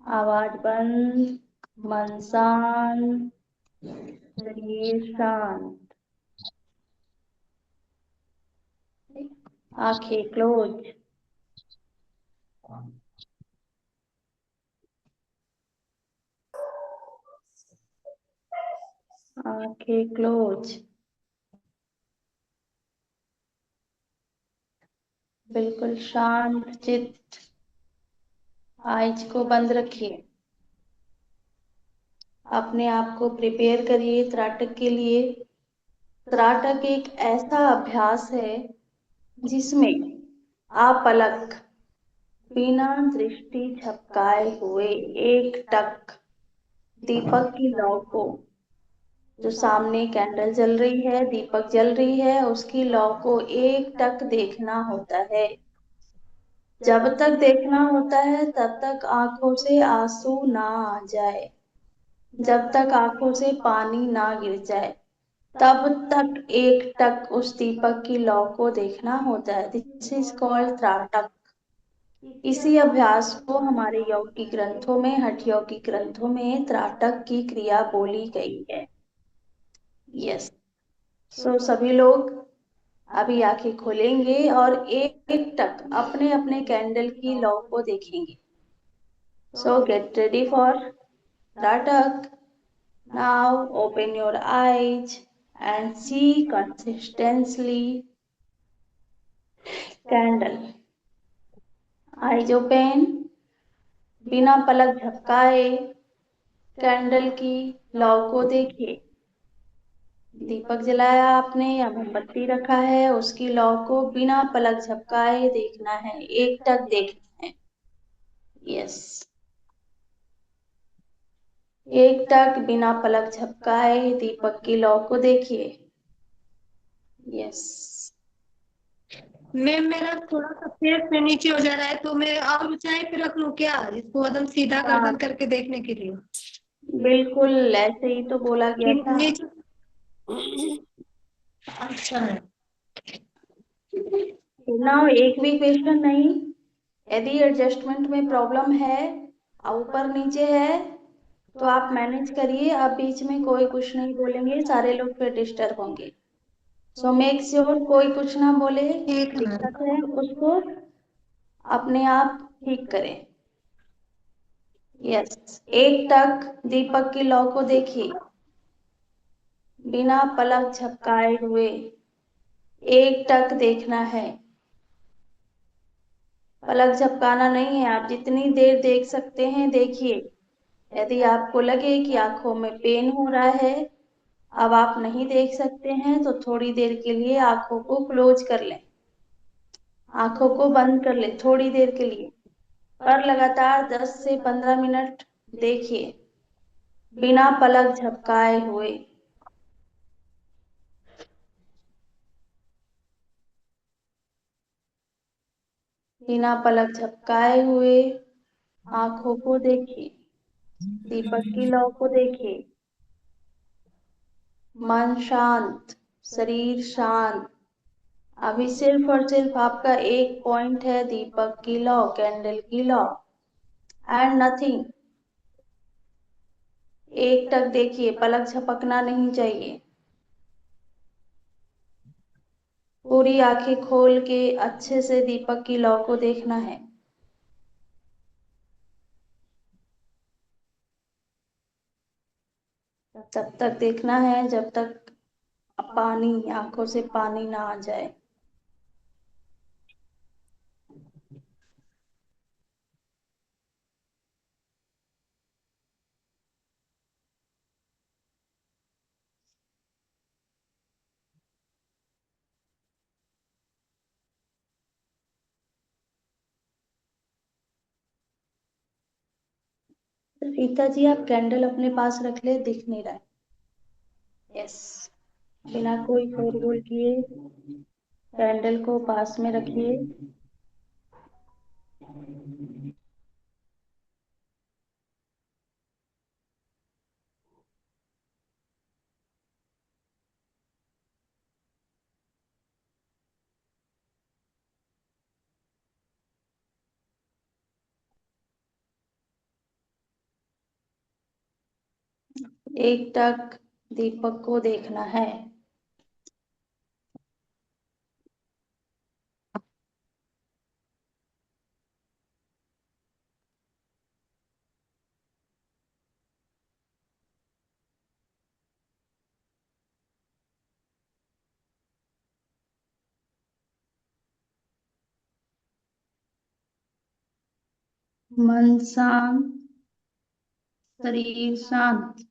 आवाज बंद। मन शांत। शरीर शांत। आंखें क्लोज। आंखें क्लोज। बिल्कुल शांत चित्त। आइज को बंद रखिए। अपने आप को प्रिपेयर करिए त्राटक के लिए। त्राटक एक ऐसा अभ्यास है जिसमें आप पलक बिना दृष्टि झपकाए हुए एक टक दीपक की लौ को, जो सामने कैंडल जल रही है, दीपक जल रही है, उसकी लौ को एक टक देखना होता है। जब तक देखना होता है तब तक आंखों से आंसू ना आ जाए, जब तक आंखों से पानी ना गिर जाए, तब तक एक टक उस दीपक की लौ को देखना होता है। This is called trataka. इसी अभ्यास को हमारे यौगिक ग्रंथों में, हठ यौगिक ग्रंथों में त्राटक की क्रिया बोली गई है। यस। सो सभी लोग अभी आंखें खोलेंगे और एक टक अपने अपने कैंडल की लौ को देखेंगे। So get ready for trataka. Now open your eyes and see consistently candle. Eyes open। बिना पलक झपकाए कैंडल की लौ को देखिए। दीपक जलाया आपने या मोमबत्ती रखा है, उसकी लौ को बिना पलक झपकाए देखना है, एक टक देखना है। यस। एक टक बिना पलक झपकाए दीपक की लौ को देखिए। यस। मैम मेरा थोड़ा सा फेस से नीचे हो जा रहा है, तो मैं और ऊंचाई पे रख लूं क्या इसको, एकदम सीधा हाँ, गर्दन करके देखने के लिए? बिल्कुल ऐसे ही तो बोला गया था। नीचे। अच्छा है। ना एक भी क्वेश्चन नहीं। यदि एडजस्टमेंट में प्रॉब्लम है, ऊपर नीचे है, तो आप मैनेज करिए। अब बीच में कोई कुछ नहीं बोलेंगे, सारे लोग फिर डिस्टर्ब होंगे। सो मेक श्योर कोई कुछ ना बोले। ठीक है मैम। दिक्कत है उसको अपने आप ठीक करें। यस। एक टक दीपक की लौ को देखिए। बिना पलक झपकाए हुए एक टक देखना है। पलक झपकाना नहीं है, आप जितनी देर देख सकते हैं देखिए। यदि आपको लगे कि आंखों में पेन हो रहा है, अब आप नहीं देख सकते हैं, तो थोड़ी देर के लिए आंखों को क्लोज कर लें, आंखों को बंद कर लें थोड़ी देर के लिए। पर लगातार 10 से 15 मिनट देखिए बिना पलक झपकाए हुए। बिना पलक झपकाए हुए आंखों को देखिए, दीपक की लौ को देखिए। मन शांत, शरीर शांत। अभी सिर्फ और सिर्फ आपका एक पॉइंट है, दीपक की लौ, कैंडल की लौ, एंड नथिंग। एक टक देखिए, पलक झपकना नहीं चाहिए। पूरी आंखें खोल के अच्छे से दीपक की लौ को देखना है। तब तक देखना है जब तक पानी, आंखों से पानी ना आ जाए। रीता जी, आप कैंडल अपने पास रख ले, दिख नहीं रहा है। यस। बिना कोई शोरगुल किए कैंडल को पास में रखिए। एकटक दीपक को देखना है। मन शांत, शरीर शांत।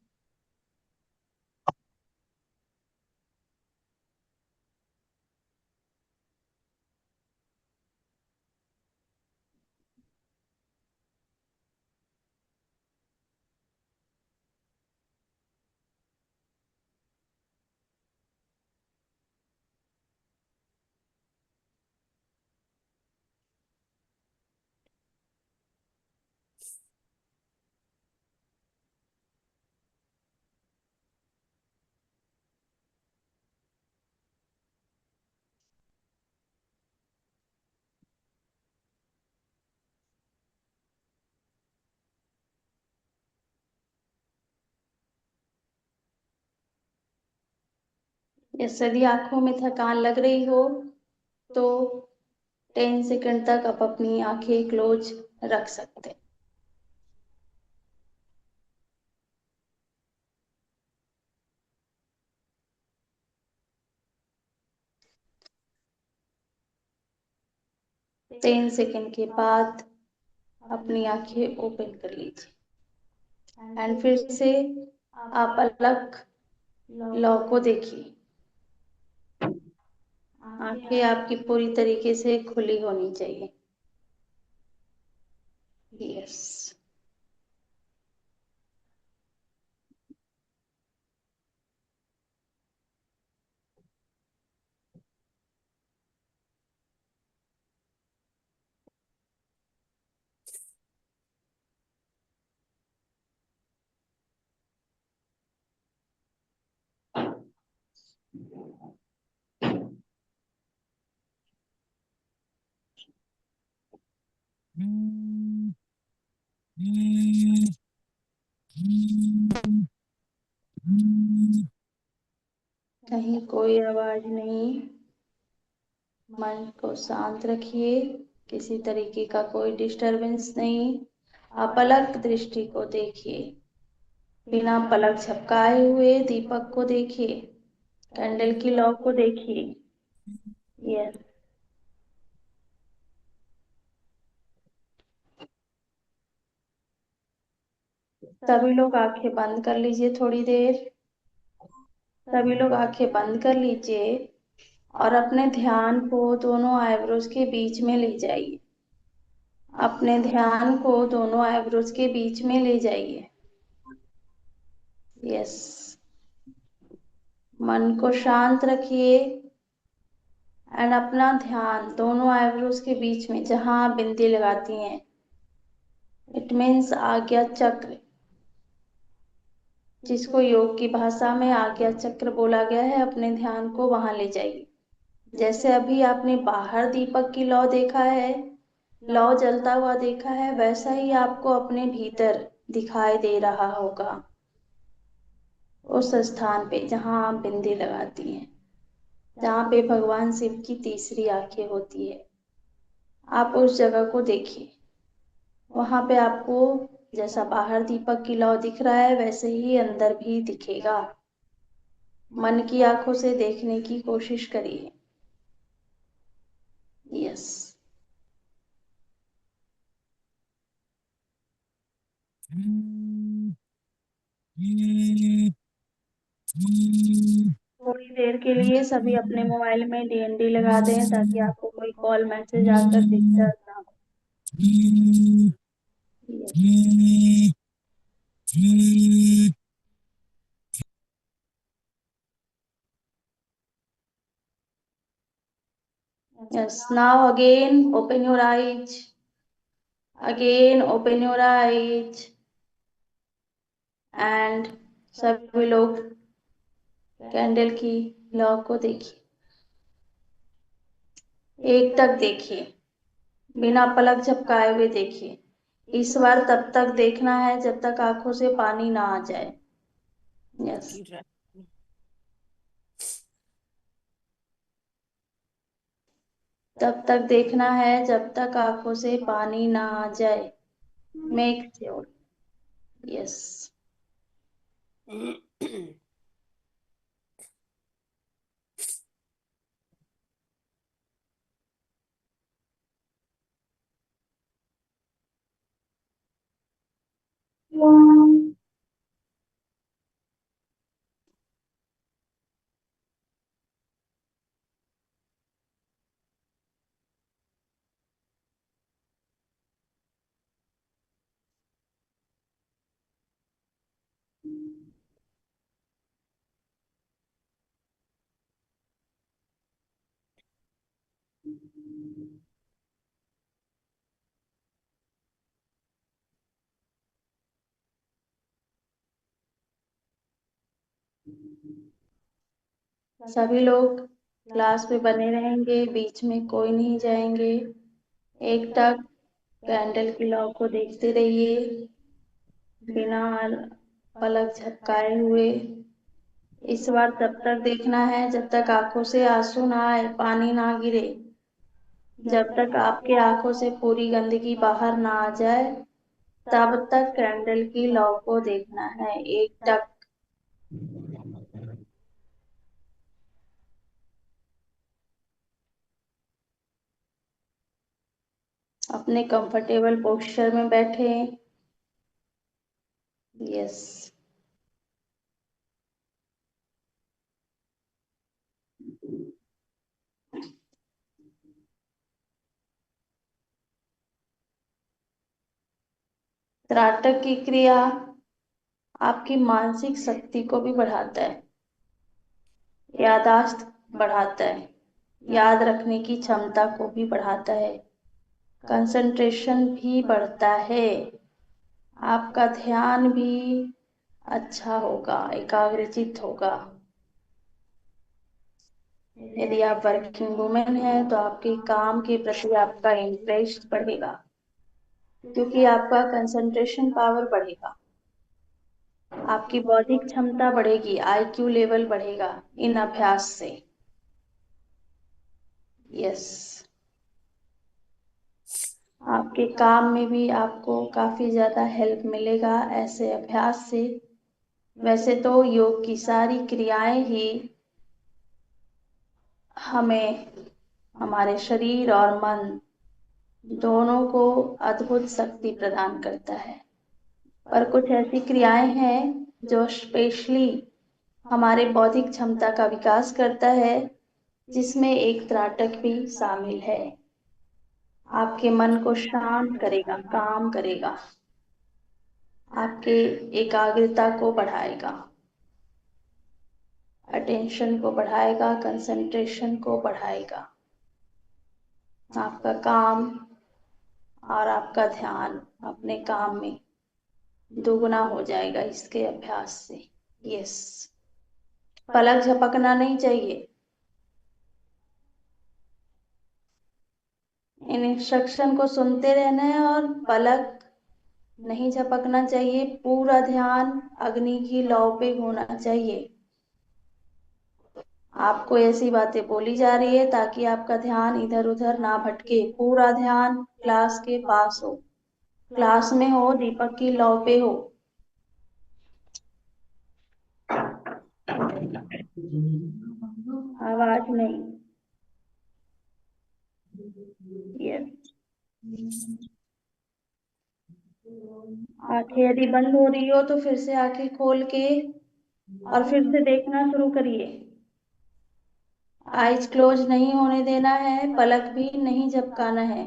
यदि आंखों में थकान लग रही हो तो 10 सेकंड तक आप अपनी आंखें क्लोज रख सकते हैं। टेन सेकंड के बाद अपनी आंखें ओपन कर लीजिए एंड फिर से आप अलग लॉ को देखिए। आंखें आपकी पूरी तरीके से खुली होनी चाहिए। यस। कहीं कोई आवाज नहीं। मन को शांत रखिए, किसी तरीके का कोई डिस्टरबेंस नहीं। आप अलग दृष्टि को देखिए, बिना पलक झपकाए हुए दीपक को देखिए, कैंडल की लौ को देखिए। यस। सभी लोग आंखें बंद कर लीजिए थोड़ी देर। सभी लोग आंखें बंद कर लीजिए और अपने ध्यान को दोनों आईब्रोज के बीच में ले जाइए। अपने ध्यान को दोनों आईब्रोज के बीच में ले जाइए। यस। मन को शांत रखिए एंड अपना ध्यान दोनों आईब्रोज के बीच में जहां आप बिंदी लगाती हैं, इट मीन्स आज्ञा चक्र, जिसको योग की भाषा में आज्ञा चक्र बोला गया है, अपने ध्यान को वहां ले जाइए। जैसे अभी आपने बाहर दीपक की लौ देखा है, लौ जलता हुआ देखा है, वैसा ही आपको अपने भीतर दिखाई दे रहा होगा, उस स्थान पे जहां आप बिंदी लगाती हैं, जहां पे भगवान शिव की तीसरी आंखें होती है। आप उस जगह को देखिए। वहां पे आपको जैसा बाहर दीपक की लौ दिख रहा है, वैसे ही अंदर भी दिखेगा। मन की आंखों से देखने की कोशिश करिए। यस। थोड़ी देर के लिए सभी अपने मोबाइल में डीएनडी लगा दें ताकि आपको कोई कॉल मैसेज आकर डिस्टर्ब ना हो। Yes, now again open your eyes. Again open your eyes. And सभी लोग कैंडल की लौ को देखिए। एक तक देखिए, बिना पलक झपकाए हुए देखिए। इस बार तब तक देखना है जब तक आंखों से पानी ना आ जाए। यस। तब तक देखना है जब तक आंखों से पानी ना आ जाए। Make sure. यस। सभी लोग क्लास में बने रहेंगे, बीच में कोई नहीं जाएंगे। एकटक कैंडल की लौ को देखते रहिए, बिना पलक झपकाए हुए। इस बार तब तक देखना है जब तक आंखों से आंसू ना आए, पानी ना गिरे। जब तक आपके आंखों से पूरी गंदगी बाहर ना आ जाए, तब तक कैंडल की लौ को देखना है। एकटक। अपने कंफर्टेबल पोस्चर में बैठे। यस। त्राटक की क्रिया आपकी मानसिक शक्ति को भी बढ़ाता है, याददाश्त बढ़ाता है, याद रखने की क्षमता को भी बढ़ाता है, कंसंट्रेशन भी बढ़ता है, आपका ध्यान भी अच्छा होगा, एकाग्रचित होगा। यदि आप वर्किंग वुमेन हैं तो आपके काम के प्रति आपका इंटरेस्ट बढ़ेगा, क्योंकि आपका कंसंट्रेशन पावर बढ़ेगा, आपकी बौद्धिक क्षमता बढ़ेगी, आईक्यू लेवल बढ़ेगा इन अभ्यास से। यस। आपके काम में भी आपको काफी ज्यादा हेल्प मिलेगा ऐसे अभ्यास से। वैसे तो योग की सारी क्रियाएं ही हमें हमारे शरीर और मन दोनों को अद्भुत शक्ति प्रदान करता है, पर कुछ ऐसी क्रियाएं हैं जो स्पेशली हमारे बौद्धिक क्षमता का विकास करता है, जिसमें एक त्राटक भी शामिल है। आपके मन को शांत करेगा, काम करेगा, आपके एकाग्रता को बढ़ाएगा, अटेंशन को बढ़ाएगा, कंसंट्रेशन को बढ़ाएगा। आपका काम और आपका ध्यान अपने काम में दोगुना हो जाएगा इसके अभ्यास से। यस। पलक झपकना नहीं चाहिए। इन इंस्ट्रक्शन को सुनते रहना है और पलक नहीं झपकना चाहिए। पूरा ध्यान अग्नि की लौ पे होना चाहिए। आपको ऐसी बातें बोली जा रही है ताकि आपका ध्यान इधर उधर ना भटके। पूरा ध्यान क्लास के पास हो, क्लास में हो, दीपक की लौ पे हो। आवाज नहीं। यस। आंखें यदि बंद हो रही हो तो फिर से आंखें खोल के और फिर से देखना शुरू करिए। आईज क्लोज नहीं होने देना है, पलक भी नहीं झपकाना है।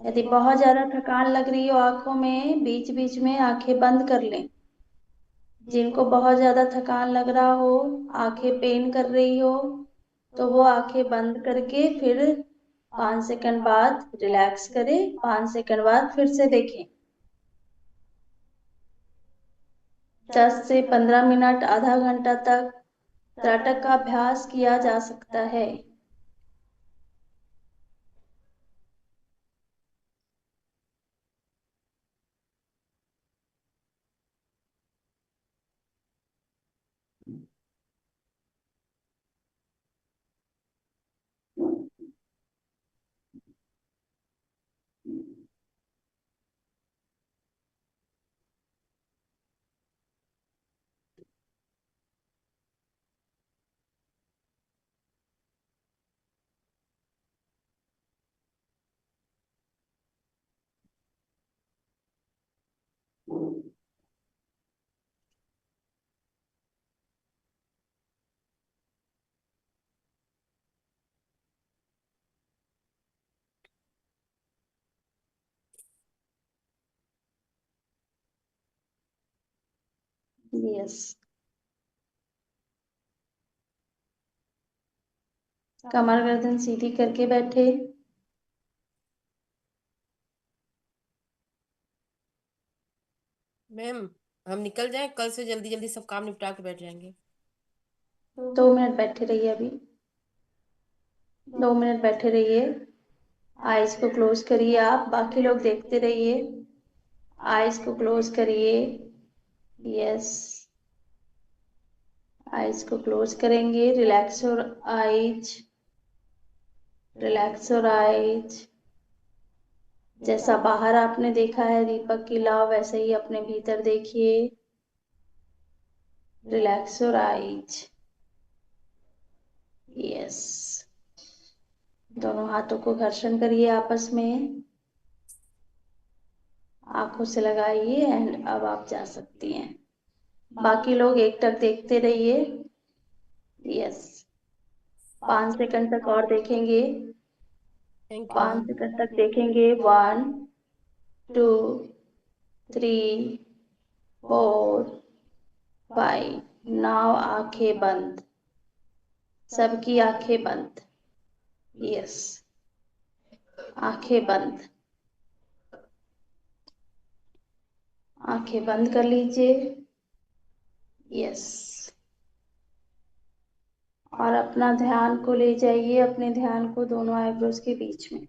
यदि बहुत ज्यादा थकान लग रही हो आंखों में, बीच बीच में आंखें बंद कर लें। जिनको बहुत ज्यादा थकान लग रहा हो, आंखें पेन कर रही हो, तो वो आंखें बंद करके फिर 5 सेकंड बाद रिलैक्स करें, 5 सेकंड बाद फिर से देखें। 10 से 15 मिनट, आधा घंटा तक त्राटक का अभ्यास किया जा सकता है। यस। कमर गर्दन सीधी करके बैठे। मैम, हम निकल जाएं, कल से जल्दी जल्दी सब काम निपटा के बैठ जाएंगे। 2 मिनट बैठे रहिए अभी। 2 मिनट बैठे रहिए। आईज को क्लोज करिए, आप बाकी लोग देखते रहिए। आईज को क्लोज करिए। यस, आईज को क्लोज करेंगे। Relax your eyes, relax your eyes. जैसा बाहर आपने देखा है दीपक की लौ, वैसे ही अपने भीतर देखिए। Relax your eyes. यस, दोनों हाथों को घर्षण करिए आपस में। आंखों से लगाइए एंड अब आप जा सकती हैं। बाकी लोग एकटक देखते रहिए। यस, 5 सेकंड तक और देखेंगे। Thank you 5 ma'am. सेकंड तक देखेंगे। 1 2 3 4 5। नाउ आंखें बंद, सबकी आंखें बंद। यस, आंखें बंद। आंखें बंद कर लीजिए। यस, और अपना ध्यान को ले जाइए, अपने ध्यान को दोनों आईब्रोज के बीच में।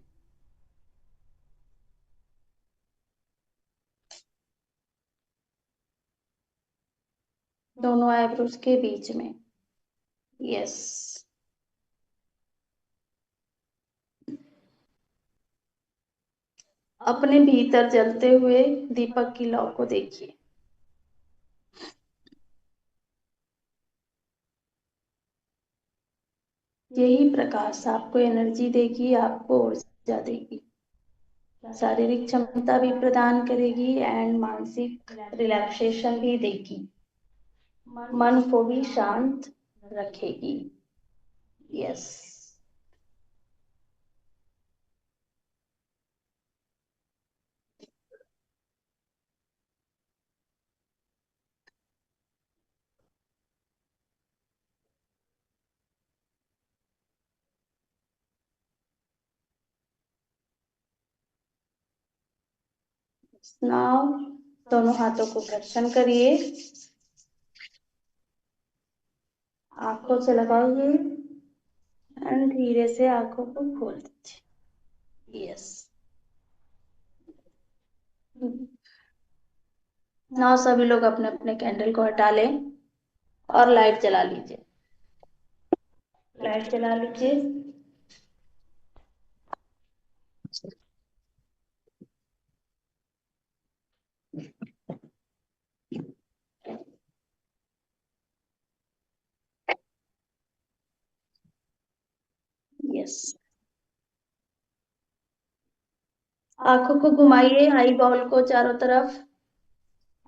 दोनों आईब्रोज के बीच में। यस, अपने भीतर जलते हुए दीपक की लौ को देखिए। यही प्रकाश आपको एनर्जी देगी, आपको ऊर्जा देगी, शारीरिक क्षमता भी प्रदान करेगी एंड मानसिक रिलैक्सेशन भी देगी, मन को भी शांत रखेगी। यस, नाउ दोनों हाथों को घर्षण करिए। आंखों से लगाइए एंड धीरे से आंखों को खोल दीजिए। यस, नाउ सभी लोग अपने अपने कैंडल को हटा लें और लाइट जला लीजिए। लाइट जला लीजिए। यस, आंखों को घुमाइए, आई बॉल को चारों तरफ।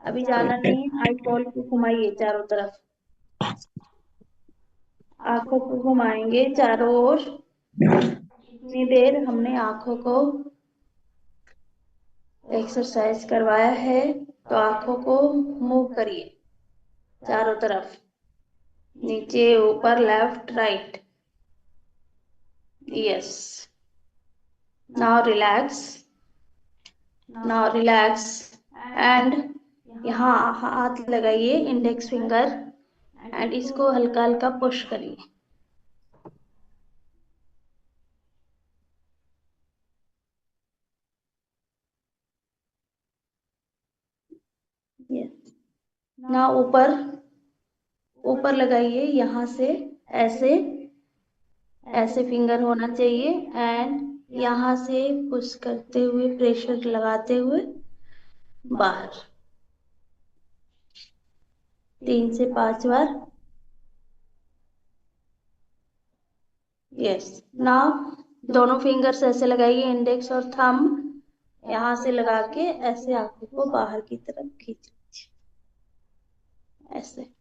अभी जाना नहीं है, आई बॉल को घुमाइए चारों तरफ। आंखों को घुमाएंगे चारों ओर। इतनी देर हमने आंखों को एक्सरसाइज करवाया है, तो आंखों को मूव करिए चारों तरफ, नीचे ऊपर left right. Yes, now relax, now relax and यहाँ हाथ लगाइए, इंडेक्स फिंगर, एंड इसको हल्का हल्का पुश करिए। यस, ना ऊपर ऊपर लगाइए, यहाँ से ऐसे ऐसे फिंगर होना चाहिए एंड यहाँ से पुश करते हुए, प्रेशर लगाते हुए बाहर 3 से 5 बार। यस, नाउ दोनों फिंगर्स ऐसे लगाइए, इंडेक्स और थंब यहाँ से लगा के ऐसे आंखों को बाहर की तरफ खींच लीजिए, ऐसे।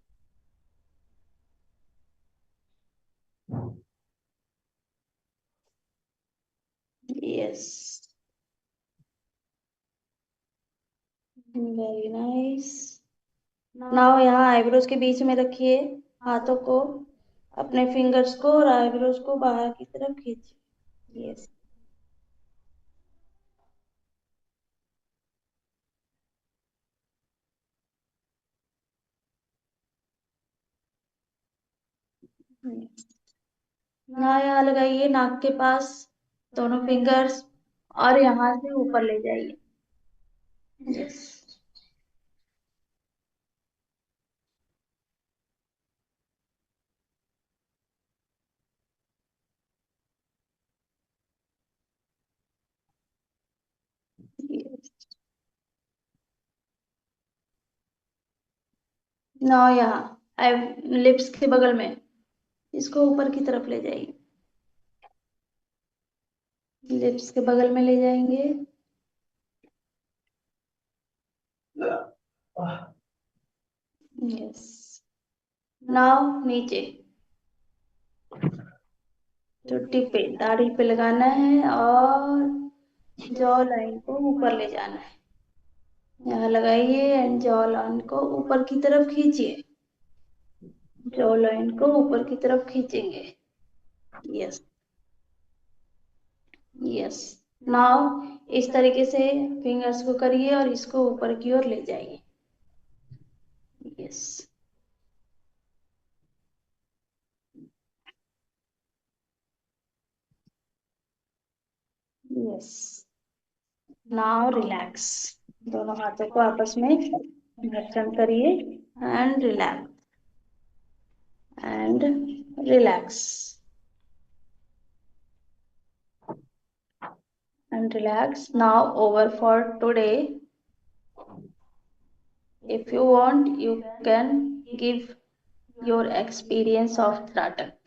Yes, very nice. नाउ यहाँ आईब्रोज के बीच में रखिए हाथों को, अपने फिंगर्स को और आईब्रोज को बाहर की तरफ खींचिए। यस, ना यहाँ लगाइए नाक के पास दोनों फिंगर्स और यहाँ से ऊपर ले जाइए। यस, ना यहाँ लिप्स के बगल में, इसको ऊपर की तरफ ले जाइए, लिप्स के बगल में ले जाएंगे। यस, नाउ नीचे चोटी पे दाढ़ी पे लगाना है और जॉ लाइन को ऊपर ले जाना है। यहाँ लगाइए एंड जॉ लाइन को ऊपर की तरफ खींचिए, जॉ लाइन को ऊपर की तरफ खींचेंगे। यस, यस, नाउ इस तरीके से फिंगर्स को करिए और इसको ऊपर की ओर ले जाइए। यस, यस, नाउ रिलैक्स, दोनों हाथों को आपस में घर्षण करिए and relax and relax and relax. Now over for today. If you want, you can give your experience of Tratak.